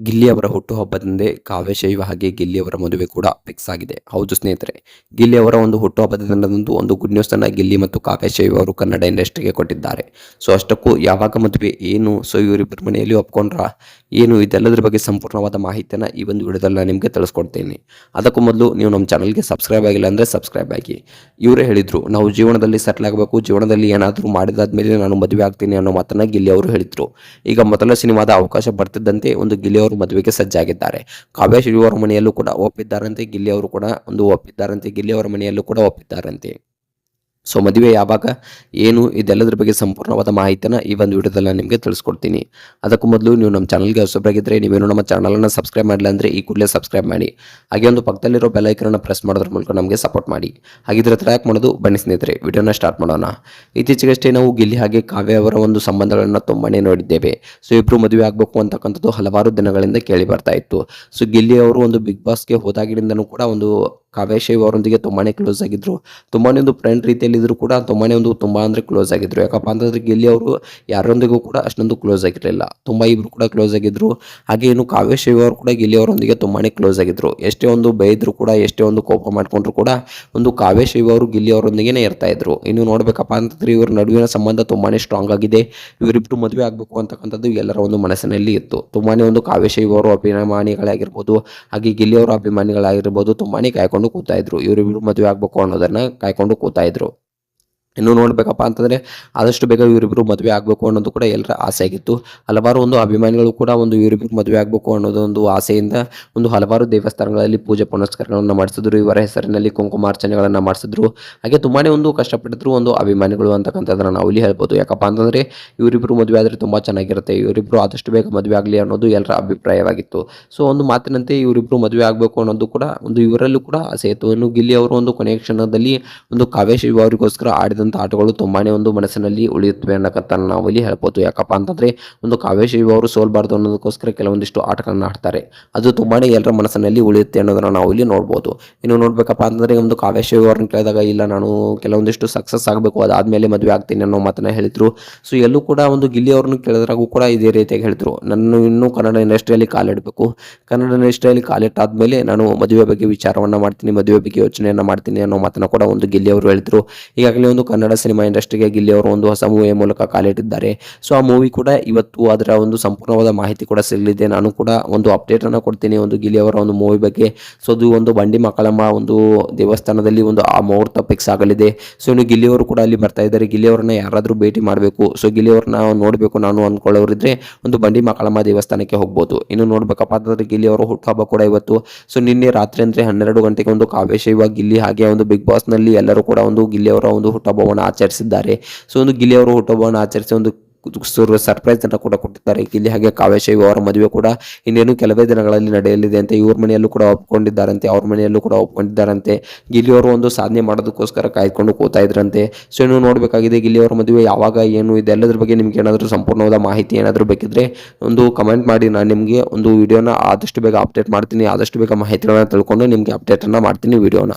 ಗಿಲ್ಲಿ ಅವರ ಹುಟ್ಟುಹಬ್ಬದಂದೇ ಕಾವ್ಯಶೈವ ಹಾಗೆ ಗಿಲ್ಲಿ ಅವರ ಮದುವೆ ಕೂಡ ಫಿಕ್ಸ್ ಆಗಿದೆ. ಹೌದು ಸ್ನೇಹಿತರೆ, ಗಿಲ್ಲಿ ಅವರ ಒಂದು ಹುಟ್ಟುಹಬ್ಬದ ದಿನದಂದು ಒಂದು ಗುಡ್ ನ್ಯೂಸ್ ಅನ್ನ ಗಿಲ್ಲಿ ಮತ್ತು ಕಾವ್ಯಶೈವ ಅವರು ಕನ್ನಡ ಇಂಡಸ್ಟ್ರಿಗೆ ಕೊಟ್ಟಿದ್ದಾರೆ. ಸೊ ಅಷ್ಟಕ್ಕೂ ಯಾವಾಗ ಮದುವೆ ಏನು, ಸೊ ಇವರಿಬ್ಬರ ಮನೆಯಲ್ಲಿ ಒಪ್ಕೊಂಡ್ರ ಏನು, ಇದೆಲ್ಲದರ ಬಗ್ಗೆ ಸಂಪೂರ್ಣವಾದ ಮಾಹಿತಿಯನ್ನು ಈ ಒಂದು ವಿಡಿಯೋದಲ್ಲಿ ನಾನು ನಿಮಗೆ ತಿಳಿಸ್ಕೊಡ್ತೇನೆ. ಅದಕ್ಕೂ ಮೊದಲು ನೀವು ನಮ್ಮ ಚಾನಲ್ಗೆ ಸಬ್ಸ್ಕ್ರೈಬ್ ಆಗಿಲ್ಲ ಅಂದರೆ ಸಬ್ಸ್ಕ್ರೈಬ್ ಆಗಿ. ಇವರೇ ಹೇಳಿದರು, ನಾವು ಜೀವನದಲ್ಲಿ ಸೆಟ್ಲ್ ಆಗಬೇಕು, ಜೀವನದಲ್ಲಿ ಏನಾದರೂ ಮಾಡಿದಾದ್ಮೇಲೆ ನಾನು ಮದುವೆ ಆಗ್ತೀನಿ ಅನ್ನೋ ಮಾತನ್ನ ಗಿಲ್ಲಿ ಅವರು ಹೇಳಿದರು. ಈಗ ಮೊದಲ ಸಿನಿಮಾದ ಅವಕಾಶ ಬರ್ತಿದ್ದಂತೆ ಒಂದು ಗಿಲ್ಲಿ ಅವರು ಮದುವೆಗೆ ಸಜ್ಜಾಗಿದ್ದಾರೆ. ಕಾವ್ಯ ಶ್ರೀವರ ಮನೆಯಲ್ಲೂ ಕೂಡ ಒಪ್ಪಿದ್ದಾರಂತೆ, ಗಿಲ್ಲಿ ಅವರು ಕೂಡ ಒಂದು ಒಪ್ಪಿದ್ದಾರಂತೆ, ಗಿಲ್ಲಿ ಅವರ ಮನೆಯಲ್ಲೂ ಕೂಡ ಒಪ್ಪಿದ್ದಾರಂತೆ. ಸೊ ಮದುವೆ ಯಾವಾಗ ಏನು, ಇದೆಲ್ಲದರ ಬಗ್ಗೆ ಸಂಪೂರ್ಣವಾದ ಮಾಹಿತಿನ ಈ ಒಂದು ವಿಡಿಯೋದಲ್ಲಿ ನಾನು ನಿಮಗೆ ತಿಳಿಸ್ಕೊಡ್ತೀನಿ. ಅದಕ್ಕೂ ಮೊದಲು ನೀವು ನಮ್ಮ ಚಾನಲ್ಗೆ ಹೊಸಬರಾಗಿದ್ದರೆ, ನೀವೇನು ನಮ್ಮ ಚಾನಲನ್ನು ಸಬ್ಸ್ಕ್ರೈಬ್ ಮಾಡಿಲ್ಲ ಅಂದರೆ ಈ ಕೂಡಲೇ ಸಬ್ಸ್ಕ್ರೈಬ್ ಮಾಡಿ. ಹಾಗೆ ಒಂದು ಪಕ್ಕದಲ್ಲಿರೋ ಬೆಲ್ ಐಕನ್ನ ಪ್ರೆಸ್ ಮಾಡೋದ್ರ ಮೂಲಕ ನಮಗೆ ಸಪೋರ್ಟ್ ಮಾಡಿ. ಹಾಗಿದ್ರೆ ಟ್ರ್ಯಾಕ್ ಮಾಡೋದು ಬನ್ನಿ ಸ್ನೇಹಿತರೆ, ವಿಡಿಯೋನ ಸ್ಟಾರ್ಟ್ ಮಾಡೋಣ. ಇತ್ತೀಚೆಗಷ್ಟೇ ನಾವು ಗಿಲ್ಲಿ ಹಾಗೆ ಕಾವ್ಯ ಅವರ ಒಂದು ಸಂಬಂಧಗಳನ್ನು ತುಂಬಾನೇ ನೋಡಿದ್ದೇವೆ. ಸೊ ಇಬ್ಬರು ಮದುವೆ ಆಗಬೇಕು ಅಂತಕ್ಕಂಥದ್ದು ಹಲವಾರು ದಿನಗಳಿಂದ ಕೇಳಿ ಬರ್ತಾ ಇತ್ತು. ಸೊ ಗಿಲ್ಲಿ ಅವರು ಒಂದು ಬಿಗ್ ಬಾಸ್ಗೆ ಹೋದಾಗಿನಿಂದನೂ ಕೂಡ ಒಂದು ಕಾವ್ಯ ಶೈವ್ ಅವರೊಂದಿಗೆ ತುಂಬಾನೇ ಕ್ಲೋಸ್ ಆಗಿದ್ರು. ತುಂಬಾನೇ ಒಂದು ಫ್ರೆಂಡ್ ರೀತಿಯಲ್ಲಿ ಇದ್ರು ಕೂಡ ತುಂಬಾ ಅಂದ್ರೆ ಕ್ಲೋಸ್ ಆಗಿದ್ರು. ಯಾಕಪ್ಪ ಅಂತಂದ್ರೆ ಗಿಲ್ಲಿ ಅವರು ಯಾರೊಂದಿಗೂ ಕೂಡ ಅಷ್ಟೊಂದು ಕ್ಲೋಸ್ ಆಗಿರಲಿಲ್ಲ. ತುಂಬಾ ಇಬ್ರು ಕೂಡ ಕ್ಲೋಸ್ ಆಗಿದ್ರು. ಹಾಗೆ ಇನ್ನು ಕಾವ್ಯ ಶೈವ್ ಅವರು ಕೂಡ ಗಿಲ್ಲಿ ಅವರೊಂದಿಗೆ ತುಂಬಾನೇ ಕ್ಲೋಸ್ ಆಗಿದ್ರು. ಎಷ್ಟೇ ಒಂದು ಬೈದ್ರು ಕೂಡ, ಎಷ್ಟೇ ಒಂದು ಕೋಪ ಮಾಡ್ಕೊಂಡ್ರು ಕೂಡ ಒಂದು ಕಾವ್ಯ ಶೈವ್ ಅವರು ಗಿಲ್ಲಿ ಅವರೊಂದಿಗೆ ಇರ್ತಾ ಇದ್ರು. ಇನ್ನು ನೋಡ್ಬೇಕಪ್ಪ ಅಂತಂದ್ರೆ ಇವ್ರ ನಡುವಿನ ಸಂಬಂಧ ತುಂಬಾನೇ ಸ್ಟ್ರಾಂಗ್ ಆಗಿದೆ. ಇವರಿಬ್ರು ಮದುವೆ ಆಗಬೇಕು ಅಂತಕ್ಕಂಥದ್ದು ಎಲ್ಲರ ಒಂದು ಮನಸ್ಸಿನಲ್ಲಿ ಇತ್ತು. ತುಂಬಾನೇ ಒಂದು ಕಾವ್ಯ ಶೈವ್ ಅವರು ಅಭಿಮಾನಿಗಳಾಗಿರ್ಬೋದು, ಹಾಗೆ ಗಿಲ್ಲಿ ಅವರ ಅಭಿಮಾನಿಗಳಾಗಿರ್ಬೋದು ತುಂಬಾನೇ ಕಾಯ್ಕೊಂಡು ಕೂತಾ ಇದ್ರು. ಇವರಿಬ್ರು ಮದುವೆ ಆಗ್ಬೇಕು ಅನ್ನೋದನ್ನ ಕಾಯ್ಕೊಂಡು ಕೂತಾ ಇದ್ರು. ಇನ್ನು ನೋಡ್ಬೇಕಪ್ಪ ಅಂತಂದ್ರೆ ಆದಷ್ಟು ಬೇಗ ಇವರಿಬ್ರು ಮದುವೆ ಆಗಬೇಕು ಅನ್ನೋದು ಕೂಡ ಎಲ್ಲರ ಆಸೆ ಆಗಿತ್ತು. ಹಲವಾರು ಒಂದು ಅಭಿಮಾನಿಗಳು ಕೂಡ ಒಂದು ಇವರಿಬ್ರು ಮದುವೆ ಆಗಬೇಕು ಅನ್ನೋದೊಂದು ಆಸೆಯಿಂದ ಒಂದು ಹಲವಾರು ದೇವಸ್ಥಾನಗಳಲ್ಲಿ ಪೂಜೆ ಪುನಸ್ಕಾರಗಳನ್ನು ಮಾಡಿಸಿದ್ರು. ಇವರ ಹೆಸರಿನಲ್ಲಿ ಕುಂಕುಮಾರ್ಚನೆಗಳನ್ನು ಮಾಡಿಸಿದ್ರು. ಹಾಗೆ ತುಂಬಾನೇ ಒಂದು ಕಷ್ಟಪಟ್ಟಿದ್ರು ಒಂದು ಅಭಿಮಾನಿಗಳು ಅಂತಕ್ಕಂಥದ್ದನ್ನ ನಾವು ಇಲ್ಲಿ ಹೇಳ್ಬೋದು. ಯಾಕಪ್ಪ ಅಂತಂದ್ರೆ ಇವರಿಬ್ರು ಮದುವೆ ಆದರೆ ತುಂಬಾ ಚೆನ್ನಾಗಿರುತ್ತೆ, ಇವರಿಬ್ರು ಆದಷ್ಟು ಬೇಗ ಮದುವೆ ಆಗಲಿ ಅನ್ನೋದು ಎಲ್ಲರ ಅಭಿಪ್ರಾಯವಾಗಿತ್ತು. ಸೊ ಒಂದು ಮಾತಿನಂತೆ ಇವರಿಬ್ರು ಮದುವೆ ಆಗಬೇಕು ಅನ್ನೋದು ಕೂಡ ಒಂದು ಇವರಲ್ಲೂ ಕೂಡ ಆಸೆ ಇತ್ತು. ಇನ್ನು ಗಿಲ್ಲಿ ಅವರು ಒಂದು ಕೊನೆಯ ಕ್ಷಣದಲ್ಲಿ ಒಂದು ಕಾವ್ಯ ಶಿವ ಅವರಿಗೋಸ್ಕರ ಆಡಿದ ಆಟಗಳು ತುಂಬಾನೇ ಒಂದು ಮನಸ್ಸಿನಲ್ಲಿ ಉಳಿಯುತ್ತವೆ ಅನ್ನಕತ್ತ ನಾವು ಇಲ್ಲಿ ಹೇಳ್ಬೋದು. ಯಾಕಪ್ಪ ಅಂತಂದ್ರೆ ಒಂದು ಕಾವ್ಯ ಶಿವ ಅವರು ಸೋಲ್ಬಾರ್ದು ಅನ್ನೋದಕ್ಕೋಸ್ಕರ ಕೆಲವೊಂದಿಷ್ಟು ಆಟಗಳನ್ನ ಆಡ್ತಾರೆ. ಅದು ತುಂಬಾನೇ ಎಲ್ಲರ ಮನಸ್ಸಿನಲ್ಲಿ ಉಳಿಯುತ್ತೆ ಅನ್ನೋದನ್ನ ನಾವು ಇಲ್ಲಿ ನೋಡ್ಬೋದು. ಇನ್ನು ನೋಡ್ಬೇಕಪ್ಪ ಅಂತಂದ್ರೆ ಒಂದು ಕಾವ್ಯ ಶಿವ ಅವ್ರನ್ನ ಕೇಳಿದಾಗ, ಇಲ್ಲ ನಾನು ಕೆಲವೊಂದಿಷ್ಟು ಸಕ್ಸಸ್ ಆಗಬೇಕು, ಅದಾದ್ಮೇಲೆ ಮದುವೆ ಆಗ್ತೀನಿ ಅನ್ನೋ ಮಾತನ್ನ ಹೇಳಿದ್ರು. ಸೊ ಎಲ್ಲೂ ಕೂಡ ಒಂದು ಗಿಲ್ಲಿ ಅವ್ರನ್ನ ಕೇಳಿದ್ರಾಗೂ ಕೂಡ ಇದೇ ರೀತಿಯಾಗಿ ಹೇಳಿದ್ರು, ನಾನು ಇನ್ನೂ ಕನ್ನಡ ಇಂಡಸ್ಟ್ರಿಯಲ್ಲಿ ಕಾಲಿಡಬೇಕು, ಕನ್ನಡ ಇಂಡಸ್ಟ್ರಿಯಲ್ಲಿ ಕಾಲಿಟ್ಟಾದ್ಮೇಲೆ ನಾನು ಮದುವೆ ಬಗ್ಗೆ ವಿಚಾರವನ್ನ ಮಾಡ್ತೀನಿ, ಮದುವೆ ಬಗ್ಗೆ ಯೋಚನೆಯನ್ನ ಮಾಡ್ತೀನಿ ಅನ್ನೋ ಮಾತನ್ನ ಕೂಡ ಒಂದು ಗಿಲ್ಲಿ ಅವರು ಹೇಳಿದ್ರು. ಈಗಾಗಲೇ ಒಂದು ಕನ್ನಡ ಸಿನಿಮಾ ಇಂಡಸ್ಟ್ರಿಗೆ ಗಿಲ್ಲಿ ಅವರು ಒಂದು ಹೊಸ ಮೂವಿಯ ಮೂಲಕ ಕಾಲಿಟ್ಟಿದ್ದಾರೆ. ಸೊ ಆ ಮೂವಿ ಕೂಡ ಇವತ್ತು ಅದರ ಒಂದು ಸಂಪೂರ್ಣವಾದ ಮಾಹಿತಿ ಕೂಡ ಸಿಗಲಿದೆ. ನಾನು ಕೂಡ ಒಂದು ಅಪ್ಡೇಟ್ ಅನ್ನು ಕೊಡ್ತೀನಿ ಒಂದು ಗಿಲ್ಲಿ ಅವರ ಒಂದು ಮೂವಿ ಬಗ್ಗೆ. ಸೊ ಅದು ಒಂದು ಬಂಡಿ ಮಕ್ಕಳಮ್ಮ ಒಂದು ದೇವಸ್ಥಾನದಲ್ಲಿ ಒಂದು ಆ ಮುಹೂರ್ತ ಫಿಕ್ಸ್ ಆಗಲಿದೆ. ಸೊ ಇನ್ನು ಗಿಲ್ಲಿ ಅವರು ಕೂಡ ಅಲ್ಲಿ ಬರ್ತಾ ಇದ್ದಾರೆ. ಗಿಲ್ಲಿ ಅವರನ್ನ ಯಾರಾದರೂ ಭೇಟಿ ಮಾಡಬೇಕು, ಸೊ ಗಿಲ್ಲಿ ಅವ್ರನ್ನ ನೋಡಬೇಕು ನಾನು ಅಂದ್ಕೊಳ್ಳೋರಿದ್ರೆ ಒಂದು ಬಂಡಿ ಮಕ್ಕಳಮ್ಮ ದೇವಸ್ಥಾನಕ್ಕೆ ಹೋಗ್ಬೋದು. ಇನ್ನು ನೋಡ್ಬೇಕಪ್ಪ ಅಂತಂದ್ರೆ ಗಿಲ್ಲಿ ಅವರು ಹುಟ್ಟುಹಬ್ಬ ಕೂಡ ಇವತ್ತು. ಸೊ ನಿನ್ನೆ ರಾತ್ರಿ ಅಂದ್ರೆ 12 ಗಂಟೆಗೆ ಒಂದು ಕಾವ್ಯ ಶೈವ ಗಿಲ್ಲಿ ಹಾಗೆ ಒಂದು ಬಿಗ್ ಬಾಸ್ ನಲ್ಲಿ ಎಲ್ಲರೂ ಕೂಡ ಒಂದು ಗಿಲ್ಲಿ ಅವರ ಒಂದು ಹುಟ್ಟುಹಬ್ಬವನ್ನು ಆಚರಿಸಿದ್ದಾರೆ. ಸೊ ಒಂದು ಗಿಲ್ಲಿ ಅವರು ಹುಟ್ಟುಹಬ್ಬವನ್ನು ಆಚರಿಸಿ ಒಂದು ಸರ್ಪ್ರೈಸ್ ಅನ್ನು ಕೂಡ ಕೊಟ್ಟಿದ್ದಾರೆ. ಗಿಲ್ಲಿ ಹಾಗೆ ಕಾವ್ಯ ಶೈವ ಅವರ ಮದುವೆ ಕೂಡ ಇನ್ನೇನು ಕೆಲವೇ ದಿನಗಳಲ್ಲಿ ನಡೆಯಲಿದೆ ಅಂತ ಇವ್ರ ಮನೆಯಲ್ಲೂ ಕೂಡ ಒಪ್ಕೊಂಡಿದ್ದಾರಂತೆ, ಅವ್ರ ಮನೆಯಲ್ಲೂ ಕೂಡ ಒಪ್ಕೊಂಡಿದ್ದಾರಂತೆ. ಗಿಲ್ಲಿ ಅವರು ಒಂದು ಸಾಧನೆ ಮಾಡೋದಕ್ಕೋಸ್ಕರ ಕಾಯ್ಕೊಂಡು ಕೂತಾ ಇದ್ರಂತೆ. ಸೊ ಇನ್ನು ನೋಡಬೇಕಾಗಿದೆ ಗಿಲ್ಲಿ ಅವರ ಮದುವೆ ಯಾವಾಗ ಏನು, ಇದೆಲ್ಲದ್ರ ಬಗ್ಗೆ ನಿಮ್ಗೆ ಏನಾದರೂ ಸಂಪೂರ್ಣವಾದ ಮಾಹಿತಿ ಏನಾದರೂ ಬೇಕಿದ್ರೆ ಒಂದು ಕಮೆಂಟ್ ಮಾಡಿ. ನಾನು ನಿಮಗೆ ಒಂದು ವಿಡಿಯೋನ ಆದಷ್ಟು ಬೇಗ ಅಪ್ಡೇಟ್ ಮಾಡ್ತೀನಿ. ಆದಷ್ಟು ಬೇಗ ಮಾಹಿತಿಗಳನ್ನ ತಿಳ್ಕೊಂಡು ನಿಮಗೆ ಅಪ್ಡೇಟ್ ಅನ್ನ ಮಾಡ್ತೀನಿ ವಿಡಿಯೋನ.